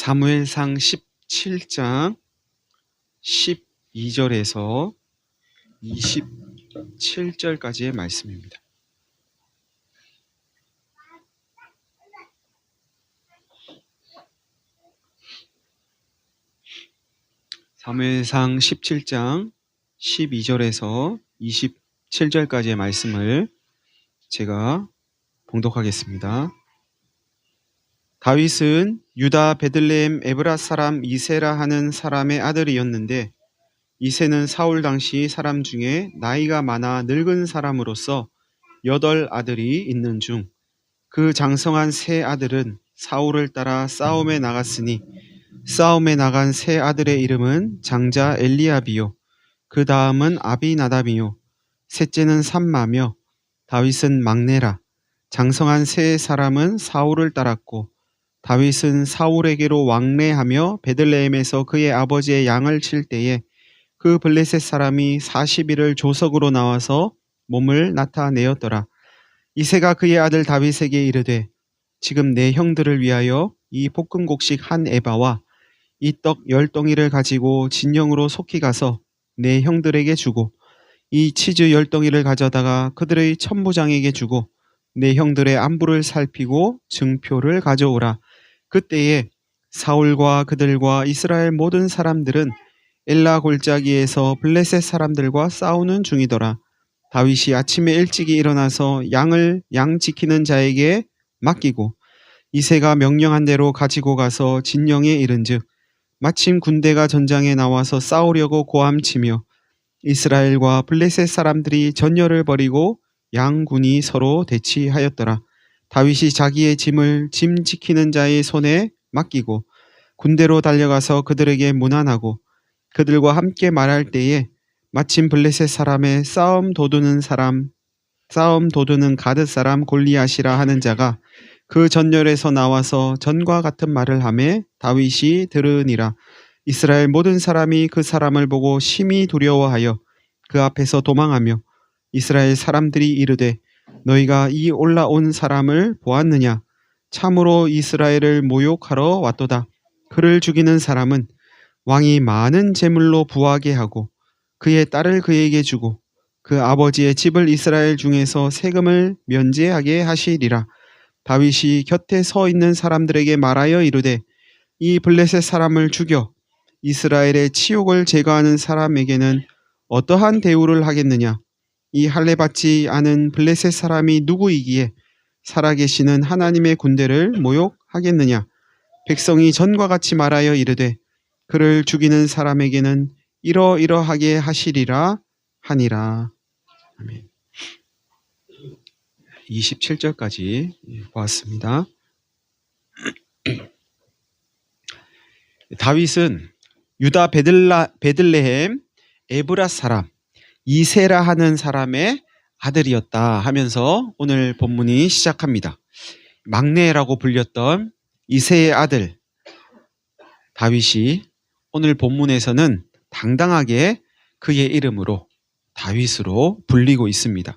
사무엘상 17장 12절에서 27절까지의 말씀입니다. 사무엘상 17장 12절에서 27절까지의 말씀을 제가 봉독하겠습니다. 다윗은 유다 베들레헴 에브라 사람 이세라 하는 사람의 아들이었는데, 이세는 사울 당시 사람 중에 나이가 많아 늙은 사람으로서 8 아들이 있는 중 그 장성한 세 아들은 사울을 따라 싸움에 나갔으니, 싸움에 나간 세 아들의 이름은 장자 엘리압이요, 그 다음은 아비나답이요, 셋째는 삼마며, 다윗은 막내라. 장성한 세 사람은 사울을 따랐고, 다윗은 사울에게로 왕래하며 베들레헴에서 그의 아버지의 양을 칠 때에 그 블레셋 사람이 40일을 조석으로 나와서 몸을 나타내었더라. 이새가 그의 아들 다윗에게 이르되, 지금 내 형들을 위하여 이 볶음곡식 한 에바와 이 떡 10덩이를 가지고 진영으로 속히 가서 내 형들에게 주고, 이 치즈 10덩이를 가져다가 그들의 천부장에게 주고, 내 형들의 안부를 살피고 증표를 가져오라. 그때에 사울과 그들과 이스라엘 모든 사람들은 엘라 골짜기에서 블레셋 사람들과 싸우는 중이더라. 다윗이 아침에 일찍이 일어나서 양을 양 지키는 자에게 맡기고, 이새가 명령한 대로 가지고 가서 진영에 이른즉, 마침 군대가 전장에 나와서 싸우려고 고함치며 이스라엘과 블레셋 사람들이 전열을 벌이고 양군이 서로 대치하였더라. 다윗이 자기의 짐을 짐 지키는 자의 손에 맡기고 군대로 달려가서 그들에게 문안하고, 그들과 함께 말할 때에 마침 블레셋 사람의 싸움 도두는 가드 사람 골리앗이라 하는 자가 그 전열에서 나와서 전과 같은 말을 하매 다윗이 들으니라. 이스라엘 모든 사람이 그 사람을 보고 심히 두려워하여 그 앞에서 도망하며, 이스라엘 사람들이 이르되, 너희가 이 올라온 사람을 보았느냐? 참으로 이스라엘을 모욕하러 왔도다. 그를 죽이는 사람은 왕이 많은 재물로 부하게 하고 그의 딸을 그에게 주고 그 아버지의 집을 이스라엘 중에서 세금을 면제하게 하시리라. 다윗이 곁에 서 있는 사람들에게 말하여 이르되, 이 블레셋 사람을 죽여 이스라엘의 치욕을 제거하는 사람에게는 어떠한 대우를 하겠느냐? 이 할례받지 않은 블레셋 사람이 누구이기에 살아계시는 하나님의 군대를 모욕하겠느냐? 백성이 전과 같이 말하여 이르되, 그를 죽이는 사람에게는 이러이러하게 하시리라 하니라. 아멘. 27절까지 보았습니다. 다윗은 유다 베들레헴 에브라 사람 이세라 하는 사람의 아들이었다 하면서 오늘 본문이 시작합니다. 막내라고 불렸던 이세의 아들 다윗이 오늘 본문에서는 당당하게 그의 이름으로 다윗으로 불리고 있습니다.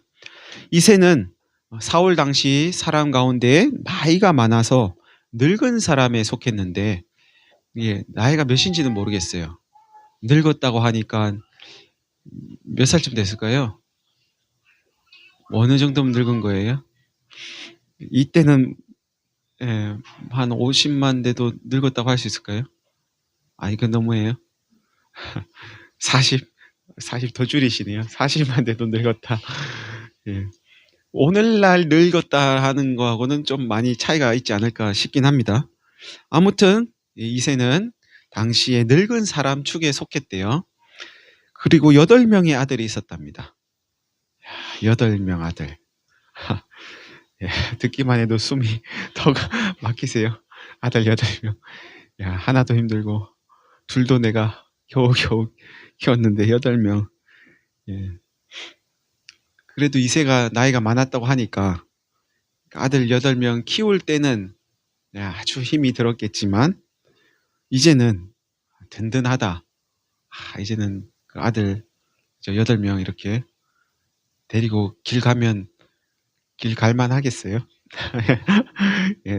이새는 사울 당시 사람 가운데 나이가 많아서 늙은 사람에 속했는데, 나이가 몇인지는 모르겠어요. 늙었다고 하니까 몇 살쯤 됐을까요? 어느 정도면 늙은 거예요? 이때는 한 50만 돼도 늙었다고 할 수 있을까요? 이건 너무해요. 40 더 줄이시네요. 40만 돼도 늙었다. 오늘날 늙었다 하는 거하고는 좀 많이 차이가 있지 않을까 싶긴 합니다. 아무튼 이새는 당시에 늙은 사람 축에 속했대요. 그리고 8명의 아들이 있었답니다. 8명 아들. 듣기만 해도 숨이 더 막히세요. 아들 8명. 하나도 힘들고 둘도 내가 겨우겨우 키웠는데 8명. 그래도 이새가 나이가 많았다고 하니까 아들 8명 키울 때는 아주 힘이 들었겠지만, 이제는 든든하다. 이제는 그 아들 8명 이렇게 데리고 길 갈만 하겠어요?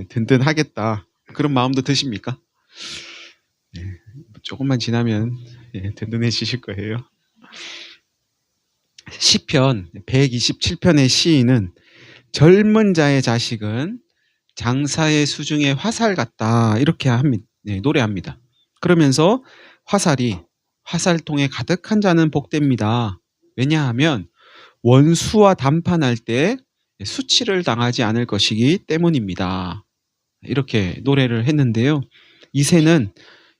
든든하겠다. 그런 마음도 드십니까? 예, 조금만 지나면 든든해지실 거예요. 시편 127편의 시인은 젊은 자의 자식은 장사의 수중에 화살 같다 이렇게 노래합니다. 그러면서 화살통에 가득한 자는 복됩니다. 왜냐하면 원수와 담판할 때 수치를 당하지 않을 것이기 때문입니다. 이렇게 노래를 했는데요. 이새는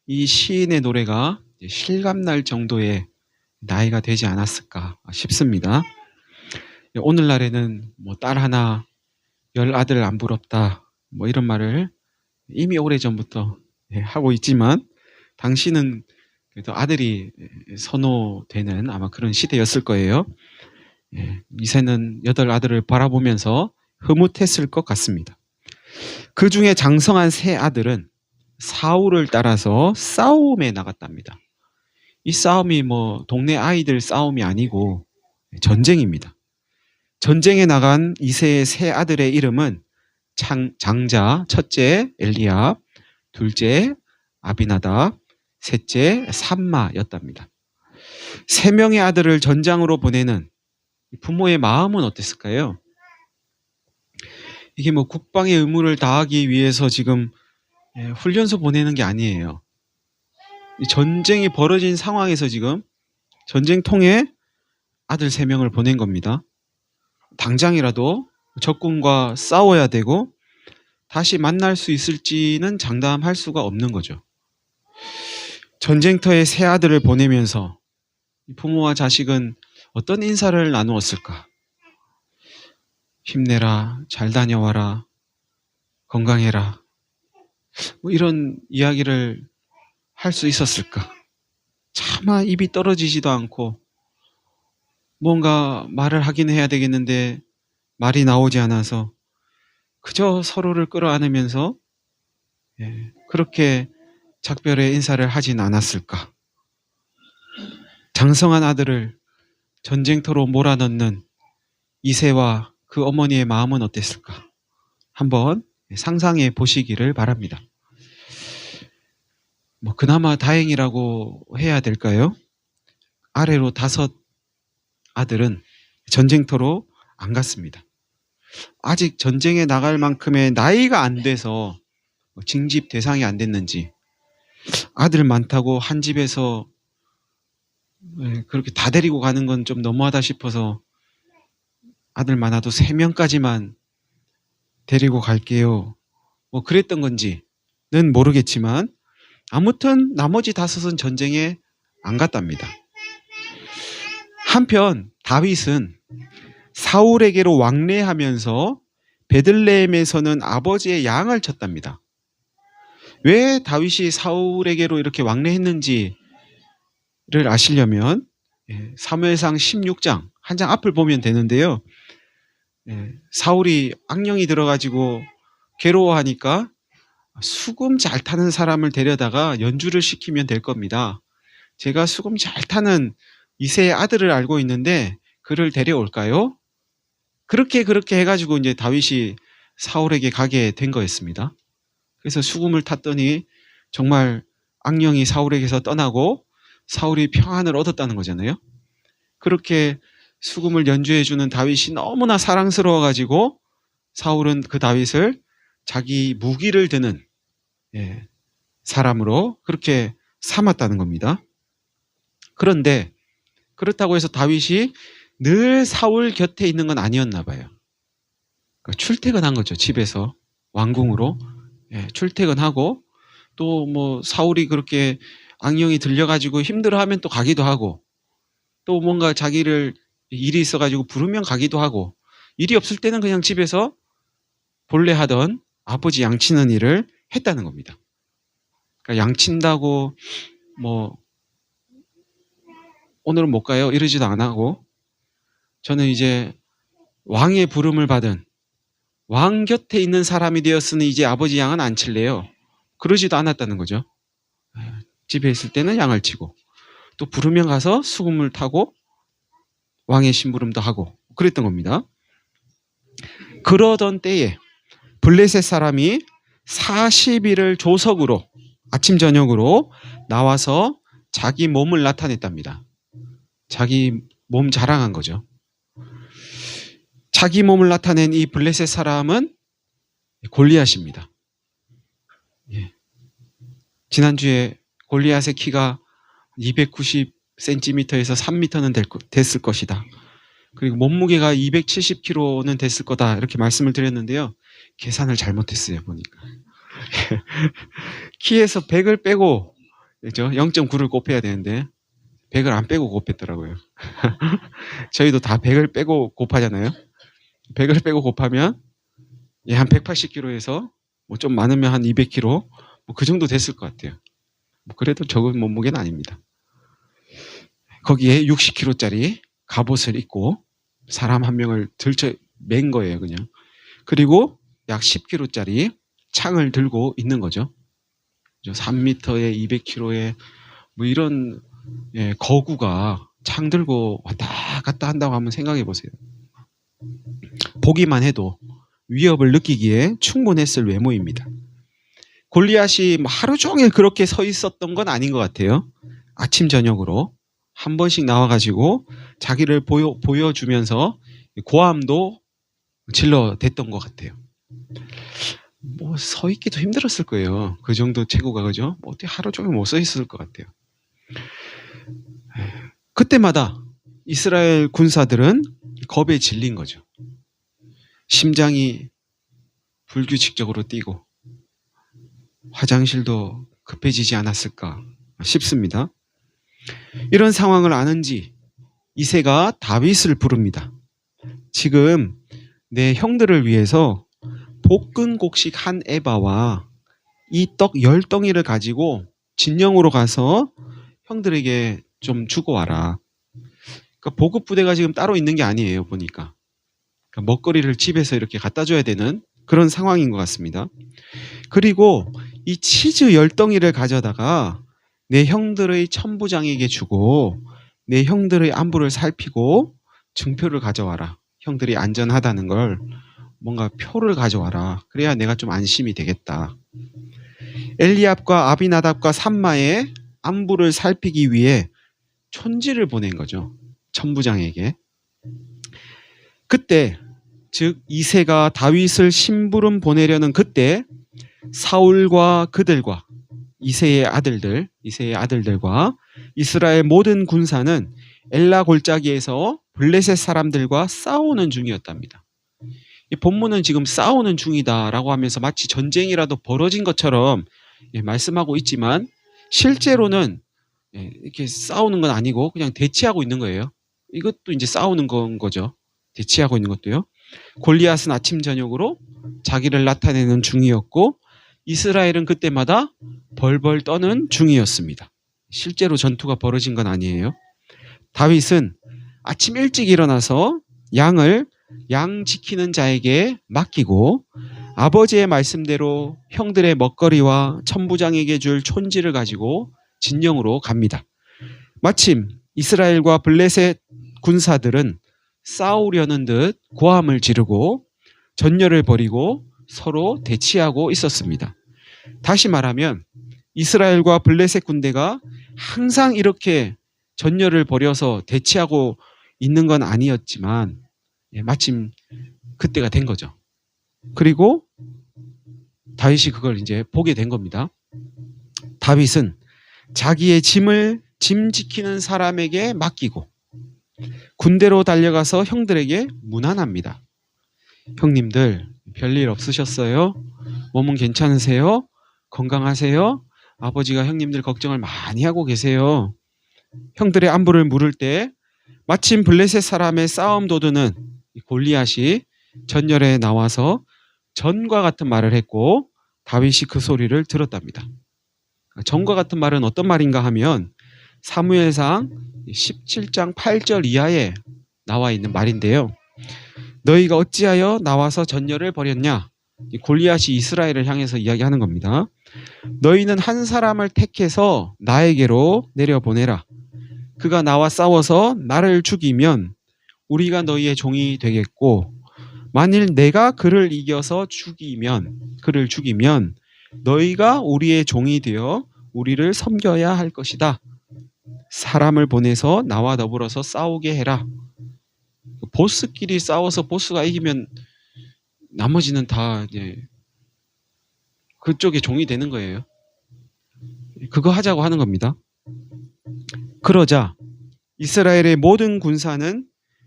이 시인의 노래가 실감날 정도의 나이가 되지 않았을까 싶습니다. 오늘날에는 뭐 딸 하나, 10 아들 안 부럽다 뭐 이런 말을 이미 오래전부터 하고 있지만 당시는 그래도 아들이 선호되는 아마 그런 시대였을 거예요. 이새는 8 아들을 바라보면서 흐뭇했을 것 같습니다. 그 중에 장성한 3 아들은 사울을 따라서 싸움에 나갔답니다. 이 싸움이 뭐 동네 아이들 싸움이 아니고 전쟁입니다. 전쟁에 나간 이새의 3 아들의 이름은 장자, 첫째 엘리압, 둘째 아비나답, 셋째 삼마였답니다. 3명의 아들을 전장으로 보내는 부모의 마음은 어땠을까요? 이게 뭐 국방의 의무를 다하기 위해서 지금 훈련소 보내는 게 아니에요. 전쟁이 벌어진 상황에서 지금 전쟁통에 아들 3명을 보낸 겁니다. 당장이라도 적군과 싸워야 되고 다시 만날 수 있을지는 장담할 수가 없는 거죠. 전쟁터에 3 아들을 보내면서 부모와 자식은 어떤 인사를 나누었을까? 힘내라, 잘 다녀와라, 건강해라. 뭐 이런 이야기를 할 수 있었을까? 차마 입이 떨어지지도 않고 뭔가 말을 하긴 해야 되겠는데 말이 나오지 않아서 그저 서로를 끌어안으면서 그렇게 작별의 인사를 하진 않았을까? 장성한 아들을 전쟁터로 몰아넣는 이새와 그 어머니의 마음은 어땠을까? 한번 상상해 보시기를 바랍니다. 뭐 그나마 다행이라고 해야 될까요? 아래로 5 아들은 전쟁터로 안 갔습니다. 아직 전쟁에 나갈 만큼의 나이가 안 돼서 징집 대상이 안 됐는지 아들 많다고 한 집에서 그렇게 다 데리고 가는 건 좀 너무하다 싶어서 아들 많아도 3명까지만 데리고 갈게요. 뭐 그랬던 건지는 모르겠지만 아무튼 나머지 5은 전쟁에 안 갔답니다. 한편 다윗은 사울에게로 왕래하면서 베들레헴에서는 아버지의 양을 쳤답니다. 왜 다윗이 사울에게로 이렇게 왕래했는지를 아시려면 사무엘상 16장 한 장 앞을 보면 되는데요. 사울이 악령이 들어가지고 괴로워하니까 수금 잘 타는 사람을 데려다가 연주를 시키면 될 겁니다. 제가 수금 잘 타는 이새의 아들을 알고 있는데 그를 데려올까요? 그렇게 해가지고 이제 다윗이 사울에게 가게 된 거였습니다. 그래서 수금을 탔더니 정말 악령이 사울에게서 떠나고 사울이 평안을 얻었다는 거잖아요. 그렇게 수금을 연주해주는 다윗이 너무나 사랑스러워가지고 사울은 그 다윗을 자기 무기를 드는 사람으로 그렇게 삼았다는 겁니다. 그런데 그렇다고 해서 다윗이 늘 사울 곁에 있는 건 아니었나 봐요. 그러니까 출퇴근한 거죠. 집에서 왕궁으로 출퇴근하고 또 뭐 사울이 그렇게 악령이 들려가지고 힘들어하면 또 가기도 하고 또 뭔가 자기를 일이 있어가지고 부르면 가기도 하고 일이 없을 때는 그냥 집에서 본래 하던 아버지 양치는 일을 했다는 겁니다. 그러니까 양친다고 뭐 오늘은 못 가요 이러지도 안 하고 저는 이제 왕의 부름을 받은 왕 곁에 있는 사람이 되었으니 이제 아버지 양은 안 칠래요. 그러지도 않았다는 거죠. 집에 있을 때는 양을 치고 또 부르면 가서 수금을 타고 왕의 심부름도 하고 그랬던 겁니다. 그러던 때에 블레셋 사람이 40일을 조석으로 아침 저녁으로 나와서 자기 몸을 나타냈답니다. 자기 몸 자랑한 거죠. 자기 몸을 나타낸 이 블레셋 사람은 골리앗입니다. 예. 지난주에 골리앗의 키가 290cm에서 3m는 됐을 것이다. 그리고 몸무게가 270kg는 됐을 거다. 이렇게 말씀을 드렸는데요. 계산을 잘못했어요, 보니까. 키에서 100을 빼고, 그죠? 0.9를 곱해야 되는데, 100을 안 빼고 곱했더라고요. 저희도 다 100을 빼고 곱하잖아요. 100을 빼고 곱하면, 예, 한 180kg에서, 뭐 좀 많으면 한 200kg, 뭐 그 정도 됐을 것 같아요. 뭐 그래도 적은 몸무게는 아닙니다. 거기에 60kg짜리 갑옷을 입고 사람 한 명을 맨 거예요, 그냥. 그리고 약 10kg짜리 창을 들고 있는 거죠. 3m에 200kg에 뭐 이런, 예, 거구가 창 들고 왔다 갔다 한다고 한번 생각해 보세요. 보기만 해도 위협을 느끼기에 충분했을 외모입니다. 골리앗이 하루 종일 그렇게 서 있었던 건 아닌 것 같아요. 아침 저녁으로 한 번씩 나와가지고 자기를 보여주면서 고함도 질러댔던 것 같아요. 뭐 서 있기도 힘들었을 거예요. 그 정도 체구가, 그죠? 뭐 어떻게 하루 종일 못 서 있을 것 같아요. 그때마다 이스라엘 군사들은 겁에 질린 거죠. 심장이 불규칙적으로 뛰고 화장실도 급해지지 않았을까 싶습니다. 이런 상황을 아는지 이새가 다윗을 부릅니다. 지금 내 형들을 위해서 볶은 곡식 한 에바와 이 떡 10덩이를 가지고 진영으로 가서 형들에게 좀 주고 와라. 그러니까 보급 부대가 지금 따로 있는 게 아니에요, 보니까. 그러니까 먹거리를 집에서 이렇게 갖다 줘야 되는 그런 상황인 것 같습니다. 그리고 이 치즈 10덩이를 가져다가 내 형들의 천부장에게 주고 내 형들의 안부를 살피고 증표를 가져와라. 형들이 안전하다는 걸 뭔가 표를 가져와라. 그래야 내가 좀 안심이 되겠다. 엘리압과 아비나답과 삼마의 안부를 살피기 위해 촌지를 보낸 거죠. 천부장에게. 그때 즉 이새가 다윗을 심부름 보내려는 그때 사울과 그들과 이새의 아들들과 이스라엘 모든 군사는 엘라 골짜기에서 블레셋 사람들과 싸우는 중이었답니다. 이 본문은 지금 싸우는 중이다라고 하면서 마치 전쟁이라도 벌어진 것처럼 말씀하고 있지만 실제로는 이렇게 싸우는 건 아니고 그냥 대치하고 있는 거예요. 이것도 이제 싸우는 건 거죠. 대치하고 있는 것도요. 골리앗은 아침 저녁으로 자기를 나타내는 중이었고 이스라엘은 그때마다 벌벌 떠는 중이었습니다. 실제로 전투가 벌어진 건 아니에요. 다윗은 아침 일찍 일어나서 양을 양 지키는 자에게 맡기고 아버지의 말씀대로 형들의 먹거리와 천부장에게 줄 촌지를 가지고 진영으로 갑니다. 마침 이스라엘과 블레셋 군사들은 싸우려는 듯 고함을 지르고 전열을 벌이고 서로 대치하고 있었습니다. 다시 말하면 이스라엘과 블레셋 군대가 항상 이렇게 전열을 벌여서 대치하고 있는 건 아니었지만 마침 그때가 된 거죠. 그리고 다윗이 그걸 이제 보게 된 겁니다. 다윗은 자기의 짐을 짐 지키는 사람에게 맡기고 군대로 달려가서 형들에게 문안합니다. 형님들 별일 없으셨어요? 몸은 괜찮으세요? 건강하세요? 아버지가 형님들 걱정을 많이 하고 계세요. 형들의 안부를 물을 때 마침 블레셋 사람의 싸움 도두는 골리앗이 전열에 나와서 전과 같은 말을 했고 다윗이 그 소리를 들었답니다. 전과 같은 말은 어떤 말인가 하면 사무엘상 17장 8절 이하에 나와 있는 말인데요. 너희가 어찌하여 나와서 전열을 벌였냐? 골리앗이 이스라엘을 향해서 이야기하는 겁니다. 너희는 한 사람을 택해서 나에게로 내려보내라. 그가 나와 싸워서 나를 죽이면 우리가 너희의 종이 되겠고 만일 내가 그를 이겨서 그를 죽이면 너희가 우리의 종이 되어 우리를 섬겨야 할 것이다. 사람을 보내서 나와 더불어서 싸우게 해라. 보스끼리 싸워서 보스가 이기면 나머지는 다 이제 그쪽의 종이 되는 거예요. 그거 하자고 하는 겁니다. 그러자 이스라엘의 모든 군사는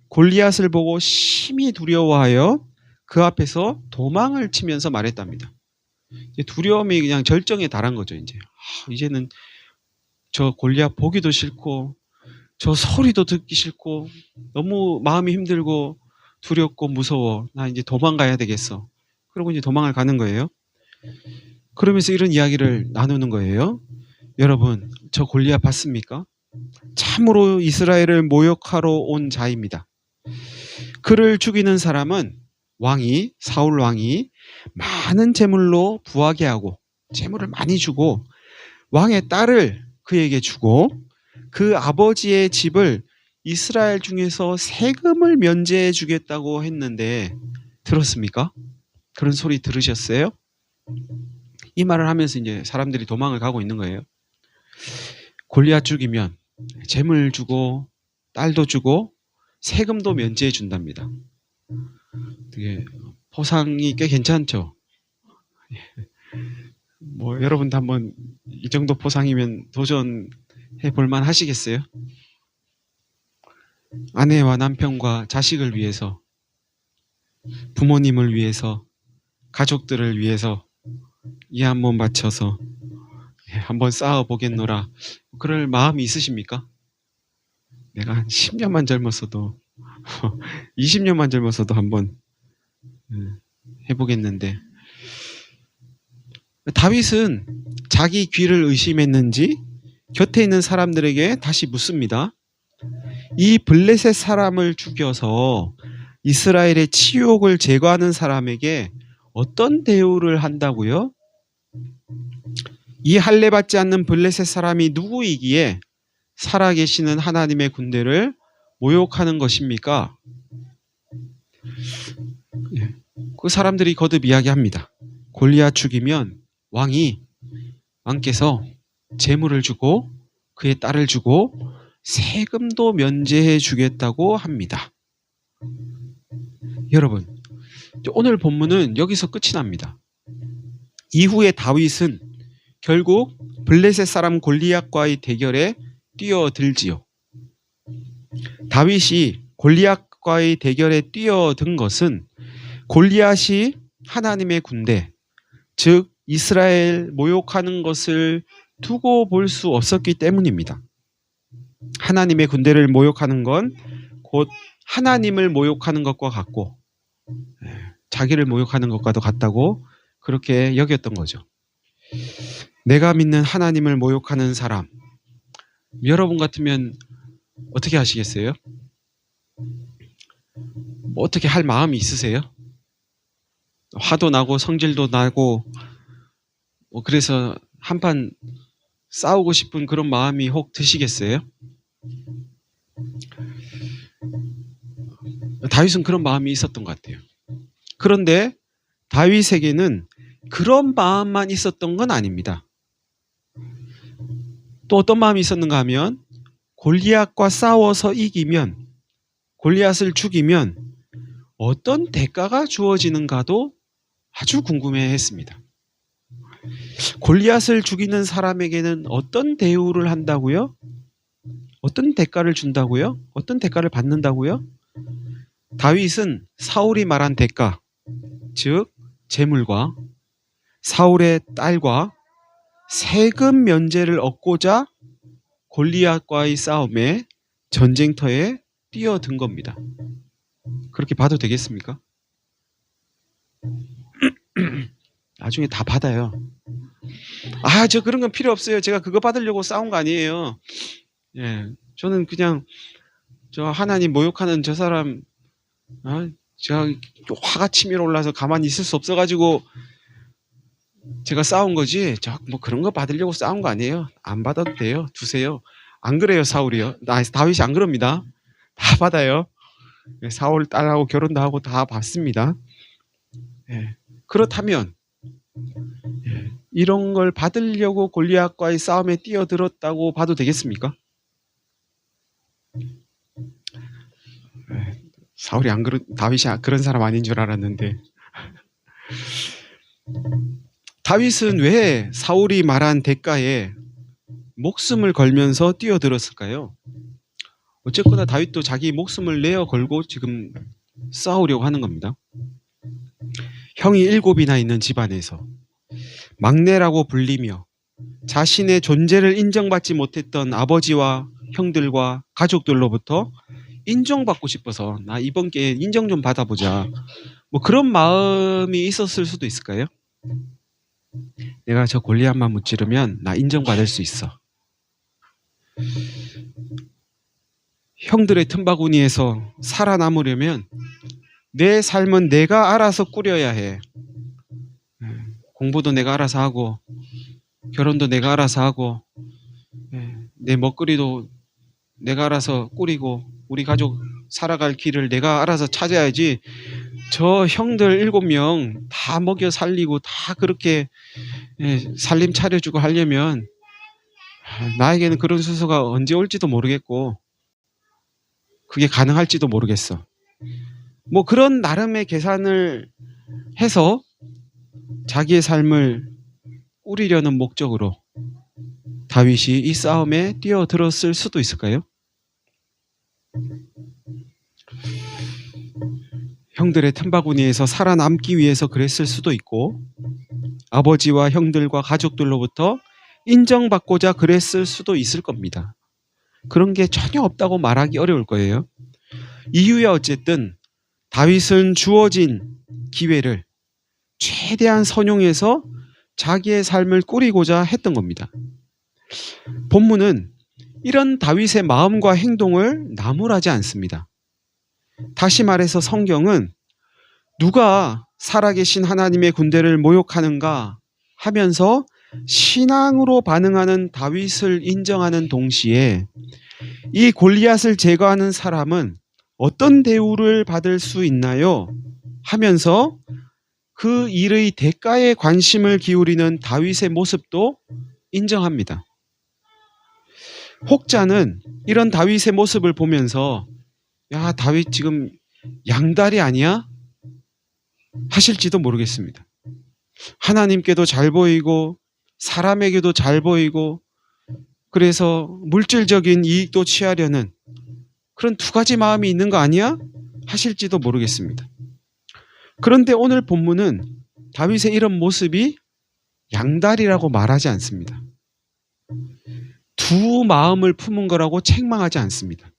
골리앗을 보고 심히 두려워하여 그 앞에서 도망을 치면서 말했답니다. 두려움이 그냥 절정에 달한 거죠. 이제는 저 골리앗 보기도 싫고 저 소리도 듣기 싫고 너무 마음이 힘들고 두렵고 무서워. 나 이제 도망가야 되겠어. 그러고 이제 도망을 가는 거예요. 그러면서 이런 이야기를 나누는 거예요. 여러분, 저 골리앗 봤습니까? 참으로 이스라엘을 모욕하러 온 자입니다. 그를 죽이는 사람은 사울 왕이 많은 재물로 부하게 하고 재물을 많이 주고 왕의 딸을 그에게 주고 그 아버지의 집을 이스라엘 중에서 세금을 면제해 주겠다고 했는데 들었습니까? 그런 소리 들으셨어요? 이 말을 하면서 이제 사람들이 도망을 가고 있는 거예요. 골리앗 죽이면 재물 주고 딸도 주고 세금도 면제해 준답니다. 되게 포상이 꽤 괜찮죠? 여러분도 한번 이 정도 포상이면 도전해 볼만 하시겠어요? 아내와 남편과 자식을 위해서, 부모님을 위해서, 가족들을 위해서 이 한 몸 바쳐서 한번 싸워 보겠노라. 그럴 마음이 있으십니까? 내가 한 10년만 젊었어도 20년만 젊었어도 한번 해보겠는데. 다윗은 자기 귀를 의심했는지 곁에 있는 사람들에게 다시 묻습니다. 이 블레셋 사람을 죽여서 이스라엘의 치욕을 제거하는 사람에게 어떤 대우를 한다고요? 이 할례 받지 않는 블레셋 사람이 누구이기에 살아계시는 하나님의 군대를 모욕하는 것입니까? 그 사람들이 거듭 이야기합니다. 골리앗 죽이면 왕께서 재물을 주고 그의 딸을 주고 세금도 면제해 주겠다고 합니다. 여러분, 오늘 본문은 여기서 끝이 납니다. 이후에 다윗은 결국 블레셋 사람 골리앗과의 대결에 뛰어들지요. 다윗이 골리앗과의 대결에 뛰어든 것은 골리앗이 하나님의 군대, 즉 이스라엘 모욕하는 것을 두고 볼 수 없었기 때문입니다. 하나님의 군대를 모욕하는 건 곧 하나님을 모욕하는 것과 같고 자기를 모욕하는 것과도 같다고 그렇게 여겼던 거죠. 내가 믿는 하나님을 모욕하는 사람, 여러분 같으면 어떻게 하시겠어요? 어떻게 할 마음이 있으세요? 화도 나고 성질도 나고 그래서 한판 싸우고 싶은 그런 마음이 혹 드시겠어요? 다윗은 그런 마음이 있었던 것 같아요. 그런데 다윗에게는 그런 마음만 있었던 건 아닙니다. 또 어떤 마음이 있었는가 하면 골리앗과 싸워서 이기면, 골리앗을 죽이면 어떤 대가가 주어지는가도 아주 궁금해했습니다. 골리앗을 죽이는 사람에게는 어떤 대우를 한다고요? 어떤 대가를 준다고요? 어떤 대가를 받는다고요? 다윗은 사울이 말한 대가, 즉 재물과 사울의 딸과 세금 면제를 얻고자 골리앗과의 싸움에 전쟁터에 뛰어든 겁니다. 그렇게 봐도 되겠습니까? 나중에 다 받아요. 저 그런 건 필요 없어요. 제가 그거 받으려고 싸운 거 아니에요. 저는 그냥 저 하나님 모욕하는 저 사람, 제가 화가 치밀어 올라서 가만히 있을 수 없어가지고 제가 싸운 거지. 뭐 그런 거 받으려고 싸운 거 아니에요. 안 받아도 돼요. 두세요. 안 그래요, 사울이요. 다윗이 안 그럽니다. 다 받아요. 사울 딸하고 결혼도 하고 다 받습니다. 그렇다면 이런 걸 받으려고 골리앗과의 싸움에 뛰어들었다고 봐도 되겠습니까? 사울이 다윗이 그런 사람 아닌 줄 알았는데 다윗은 왜 사울이 말한 대가에 목숨을 걸면서 뛰어들었을까요? 어쨌거나 다윗도 자기 목숨을 내어 걸고 지금 싸우려고 하는 겁니다. 형이 7이나 있는 집안에서 막내라고 불리며 자신의 존재를 인정받지 못했던 아버지와 형들과 가족들로부터 인정받고 싶어서 나 이번 기회에 인정 좀 받아보자, 뭐 그런 마음이 있었을 수도 있을까요? 내가 저 골리앗만 무찌르면 나 인정받을 수 있어. 형들의 틈바구니에서 살아남으려면 내 삶은 내가 알아서 꾸려야 해. 공부도 내가 알아서 하고 결혼도 내가 알아서 하고 내 먹거리도 내가 알아서 꾸리고 우리 가족 살아갈 길을 내가 알아서 찾아야지, 저 형들 7명 다 먹여 살리고 다 그렇게 살림 차려주고 하려면 나에게는 그런 수수가 언제 올지도 모르겠고 그게 가능할지도 모르겠어. 뭐 그런 나름의 계산을 해서 자기의 삶을 꾸리려는 목적으로 다윗이 이 싸움에 뛰어들었을 수도 있을까요? 형들의 틈바구니에서 살아남기 위해서 그랬을 수도 있고 아버지와 형들과 가족들로부터 인정받고자 그랬을 수도 있을 겁니다. 그런 게 전혀 없다고 말하기 어려울 거예요. 이유야 어쨌든 다윗은 주어진 기회를 최대한 선용해서 자기의 삶을 꾸리고자 했던 겁니다. 본문은 이런 다윗의 마음과 행동을 나무라지 않습니다. 다시 말해서 성경은 누가 살아계신 하나님의 군대를 모욕하는가 하면서 신앙으로 반응하는 다윗을 인정하는 동시에 이 골리앗을 제거하는 사람은 어떤 대우를 받을 수 있나요? 하면서 그 일의 대가에 관심을 기울이는 다윗의 모습도 인정합니다. 혹자는 이런 다윗의 모습을 보면서 야, 다윗 지금 양다리 아니야? 하실지도 모르겠습니다. 하나님께도 잘 보이고 사람에게도 잘 보이고 그래서 물질적인 이익도 취하려는 그런 두 가지 마음이 있는 거 아니야? 하실지도 모르겠습니다. 그런데 오늘 본문은 다윗의 이런 모습이 양다리라고 말하지 않습니다. 두 마음을 품은 거라고 책망하지 않습니다.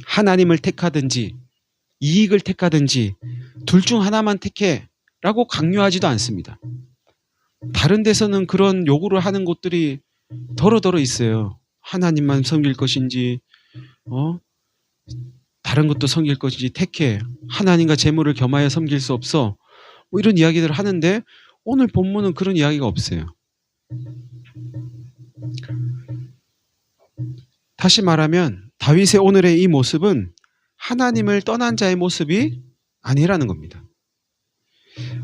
하나님을 택하든지 이익을 택하든지 둘 중 하나만 택해 라고 강요하지도 않습니다. 다른 데서는 그런 요구를 하는 곳들이 더러더러 있어요. 하나님만 섬길 것인지 다른 것도 섬길 것인지 택해, 하나님과 재물을 겸하여 섬길 수 없어, 뭐 이런 이야기들을 하는데 오늘 본문은 그런 이야기가 없어요. 다시 말하면 다윗의 오늘의 이 모습은 하나님을 떠난 자의 모습이 아니라는 겁니다.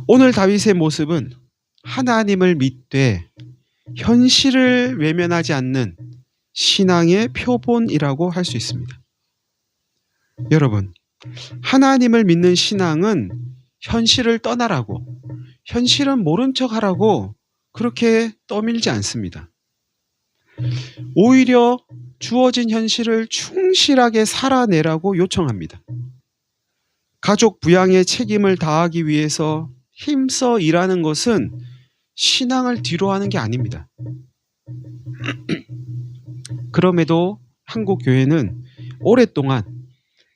오늘 다윗의 모습은 하나님을 믿되 현실을 외면하지 않는 신앙의 표본이라고 할 수 있습니다. 여러분, 하나님을 믿는 신앙은 현실을 떠나라고, 현실은 모른 척 하라고 그렇게 떠밀지 않습니다. 오히려 주어진 현실을 충실하게 살아내라고 요청합니다. 가족 부양의 책임을 다하기 위해서 힘써 일하는 것은 신앙을 뒤로 하는 게 아닙니다. 그럼에도 한국 교회는 오랫동안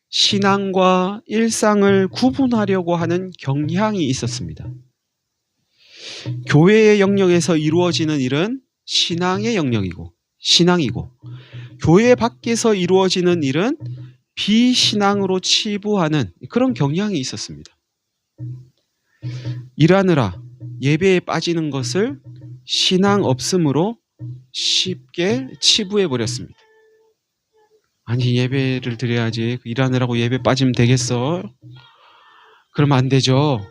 신앙과 일상을 구분하려고 하는 경향이 있었습니다. 교회의 영역에서 이루어지는 일은 신앙의 영역이고 신앙이고 교회 밖에서 이루어지는 일은 비신앙으로 치부하는 그런 경향이 있었습니다. 일하느라 예배에 빠지는 것을 신앙 없음으로 쉽게 치부해 버렸습니다. 아니, 예배를 드려야지, 일하느라고 예배 빠지면 되겠어? 그러면 안 되죠.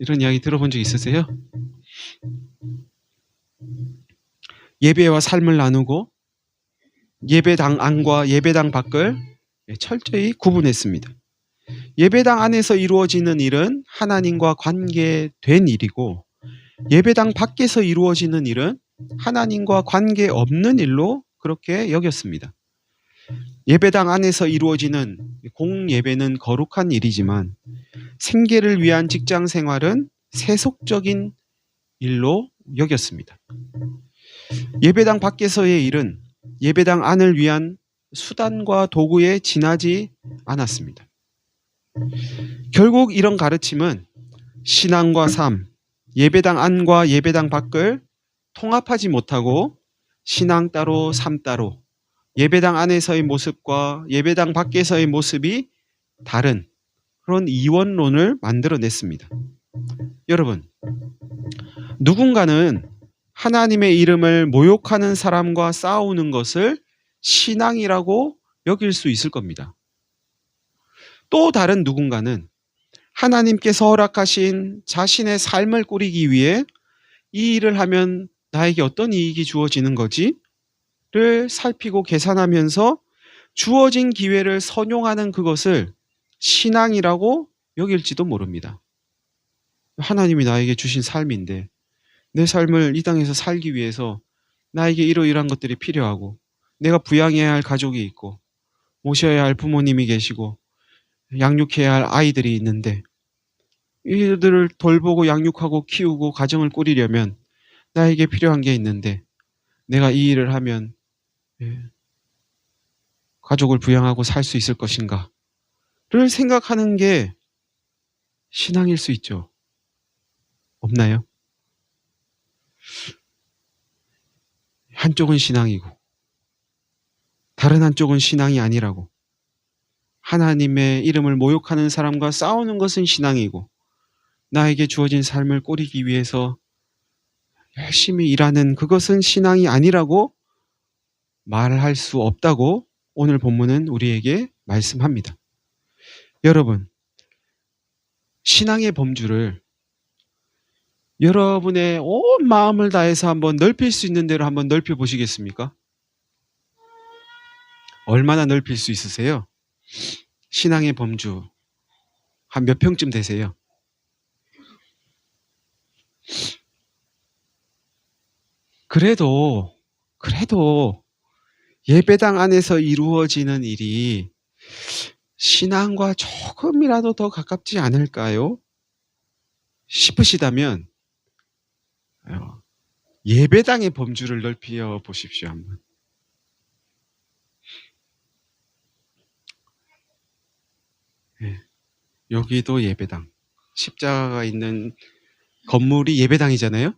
이런 이야기 들어본 적 있으세요? 예배와 삶을 나누고 예배당 안과 예배당 밖을 철저히 구분했습니다. 예배당 안에서 이루어지는 일은 하나님과 관계된 일이고 예배당 밖에서 이루어지는 일은 하나님과 관계없는 일로 그렇게 여겼습니다. 예배당 안에서 이루어지는 공예배는 거룩한 일이지만 생계를 위한 직장 생활은 세속적인 일로 여겼습니다. 예배당 밖에서의 일은 예배당 안을 위한 수단과 도구에 지나지 않았습니다. 결국 이런 가르침은 신앙과 삶, 예배당 안과 예배당 밖을 통합하지 못하고 신앙 따로 삶 따로 예배당 안에서의 모습과 예배당 밖에서의 모습이 다른 그런 이원론을 만들어냈습니다. 여러분, 누군가는 하나님의 이름을 모욕하는 사람과 싸우는 것을 신앙이라고 여길 수 있을 겁니다. 또 다른 누군가는 하나님께서 허락하신 자신의 삶을 꾸리기 위해 이 일을 하면 나에게 어떤 이익이 주어지는 거지를 살피고 계산하면서 주어진 기회를 선용하는 그것을 신앙이라고 여길지도 모릅니다. 하나님이 나에게 주신 삶인데 내 삶을 이 땅에서 살기 위해서 나에게 이러이러한 것들이 필요하고 내가 부양해야 할 가족이 있고 모셔야 할 부모님이 계시고 양육해야 할 아이들이 있는데 이들을 돌보고 양육하고 키우고 가정을 꾸리려면 나에게 필요한 게 있는데 내가 이 일을 하면 가족을 부양하고 살 수 있을 것인가를 생각하는 게 신앙일 수 있죠. 없나요? 한쪽은 신앙이고 다른 한쪽은 신앙이 아니라고. 하나님의 이름을 모욕하는 사람과 싸우는 것은 신앙이고 나에게 주어진 삶을 꾸리기 위해서 열심히 일하는 그것은 신앙이 아니라고 말할 수 없다고 오늘 본문은 우리에게 말씀합니다. 여러분, 신앙의 범주를 여러분의 온 마음을 다해서 한번 넓힐 수 있는 대로 한번 넓혀 보시겠습니까? 얼마나 넓힐 수 있으세요? 신앙의 범주 한 몇 평쯤 되세요? 그래도 예배당 안에서 이루어지는 일이 신앙과 조금이라도 더 가깝지 않을까요? 싶으시다면 예배당의 범주를 넓혀 보십시오. 한번. 네. 여기도 예배당. 십자가가 있는 건물이 예배당이잖아요.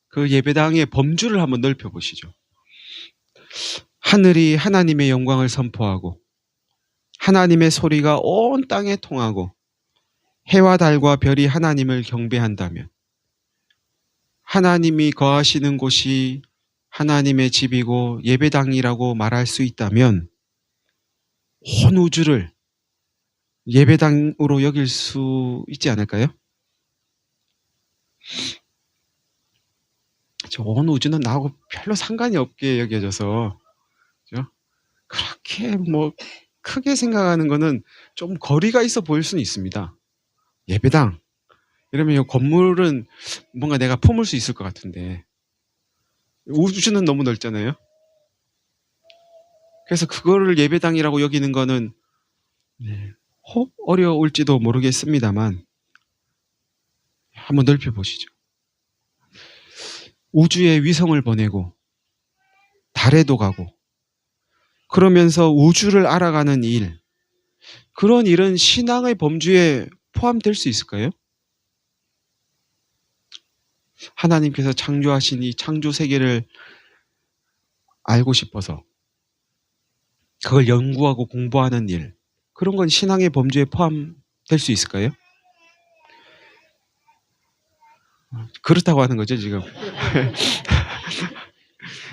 그 예배당의 범주를 한번 넓혀 보시죠. 하늘이 하나님의 영광을 선포하고 하나님의 소리가 온 땅에 통하고 해와 달과 별이 하나님을 경배한다면 하나님이 거하시는 곳이 하나님의 집이고 예배당이라고 말할 수 있다면 온 우주를 예배당으로 여길 수 있지 않을까요? 온 우주는 나하고 별로 상관이 없게 여겨져서 그렇죠? 그렇게 크게 생각하는 거는 좀 거리가 있어 보일 수는 있습니다. 예배당 이러면 이 건물은 뭔가 내가 품을 수 있을 것 같은데 우주는 너무 넓잖아요. 그래서 그거를 예배당이라고 여기는 거는 혹 어려울지도 모르겠습니다만 한번 넓혀보시죠. 우주에 위성을 보내고 달에도 가고 그러면서 우주를 알아가는 일, 그런 일은 신앙의 범주에 포함될 수 있을까요? 하나님께서 창조하신 이 창조 세계를 알고 싶어서 그걸 연구하고 공부하는 일, 그런 건 신앙의 범주에 포함될 수 있을까요? 그렇다고 하는 거죠, 지금.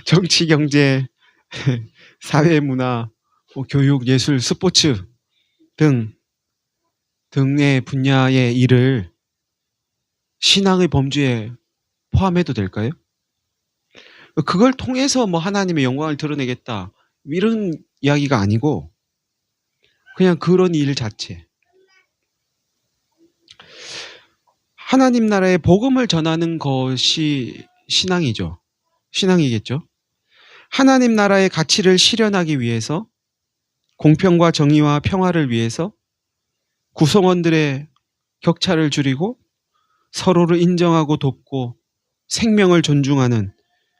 정치, 경제, 사회, 문화, 교육, 예술, 스포츠 등의 분야의 일을 신앙의 범주에 포함해도 될까요? 그걸 통해서 뭐 하나님의 영광을 드러내겠다 이런 이야기가 아니고 그냥 그런 일 자체. 하나님 나라의 복음을 전하는 것이 신앙이죠. 신앙이겠죠. 하나님 나라의 가치를 실현하기 위해서 공평과 정의와 평화를 위해서 구성원들의 격차를 줄이고 서로를 인정하고 돕고 생명을 존중하는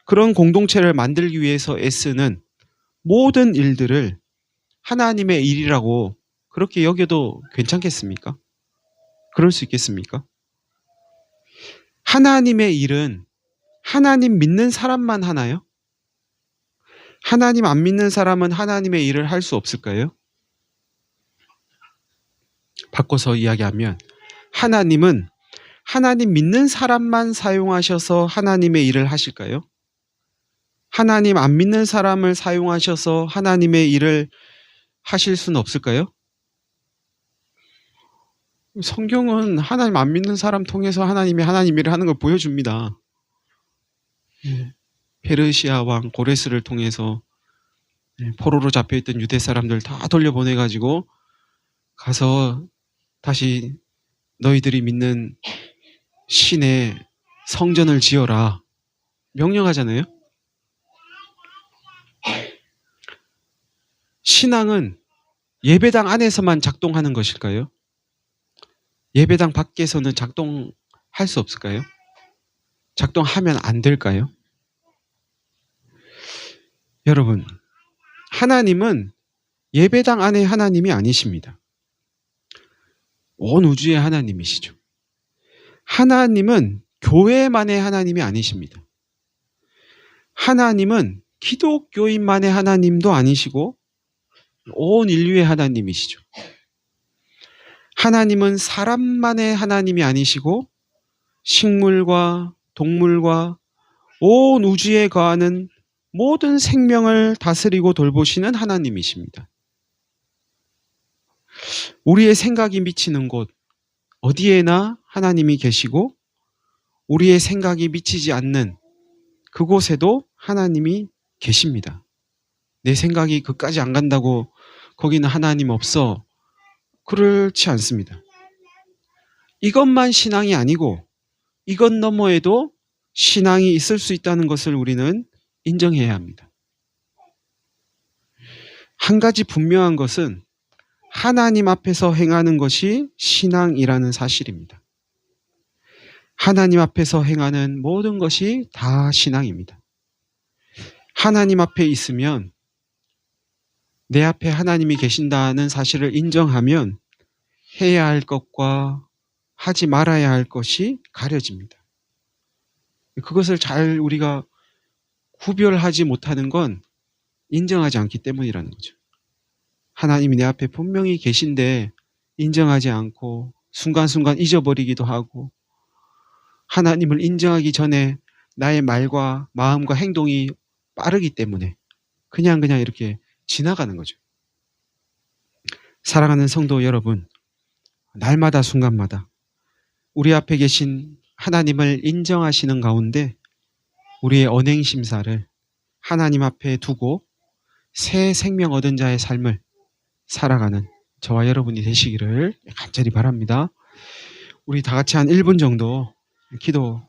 그런 공동체를 만들기 위해서 애쓰는 모든 일들을 하나님의 일이라고 그렇게 여겨도 괜찮겠습니까? 그럴 수 있겠습니까? 하나님의 일은 하나님 믿는 사람만 하나요? 하나님 안 믿는 사람은 하나님의 일을 할 수 없을까요? 바꿔서 이야기하면 하나님은 하나님 믿는 사람만 사용하셔서 하나님의 일을 하실까요? 하나님 안 믿는 사람을 사용하셔서 하나님의 일을 하실 수는 없을까요? 성경은 하나님 안 믿는 사람 통해서 하나님이 하나님 일을 하는 걸 보여줍니다. 페르시아 왕 고레스를 통해서 포로로 잡혀있던 유대 사람들 다 돌려보내가지고 가서 다시 너희들이 믿는 신의 성전을 지어라 명령하잖아요. 신앙은 예배당 안에서만 작동하는 것일까요? 예배당 밖에서는 작동할 수 없을까요? 작동하면 안 될까요? 여러분, 하나님은 예배당 안에 하나님이 아니십니다. 온 우주의 하나님이시죠. 하나님은 교회만의 하나님이 아니십니다. 하나님은 기독교인만의 하나님도 아니시고 온 인류의 하나님이시죠. 하나님은 사람만의 하나님이 아니시고 식물과 동물과 온 우주에 거하는 모든 생명을 다스리고 돌보시는 하나님이십니다. 우리의 생각이 미치는 곳 어디에나 하나님이 계시고 우리의 생각이 미치지 않는 그곳에도 하나님이 계십니다. 내 생각이 그까지 안 간다고 거기는 하나님 없어. 그렇지 않습니다. 이것만 신앙이 아니고 이것 너머에도 신앙이 있을 수 있다는 것을 우리는 인정해야 합니다. 한 가지 분명한 것은 하나님 앞에서 행하는 것이 신앙이라는 사실입니다. 하나님 앞에서 행하는 모든 것이 다 신앙입니다. 하나님 앞에 있으면 내 앞에 하나님이 계신다는 사실을 인정하면 해야 할 것과 하지 말아야 할 것이 가려집니다. 그것을 잘 우리가 구별하지 못하는 건 인정하지 않기 때문이라는 거죠. 하나님이 내 앞에 분명히 계신데 인정하지 않고 순간순간 잊어버리기도 하고 하나님을 인정하기 전에 나의 말과 마음과 행동이 빠르기 때문에 그냥 이렇게 지나가는 거죠. 사랑하는 성도 여러분, 날마다 순간마다 우리 앞에 계신 하나님을 인정하시는 가운데 우리의 언행심사를 하나님 앞에 두고 새 생명 얻은 자의 삶을 살아가는 저와 여러분이 되시기를 간절히 바랍니다. 우리 다 같이 한 1분 정도 기도하겠습니다.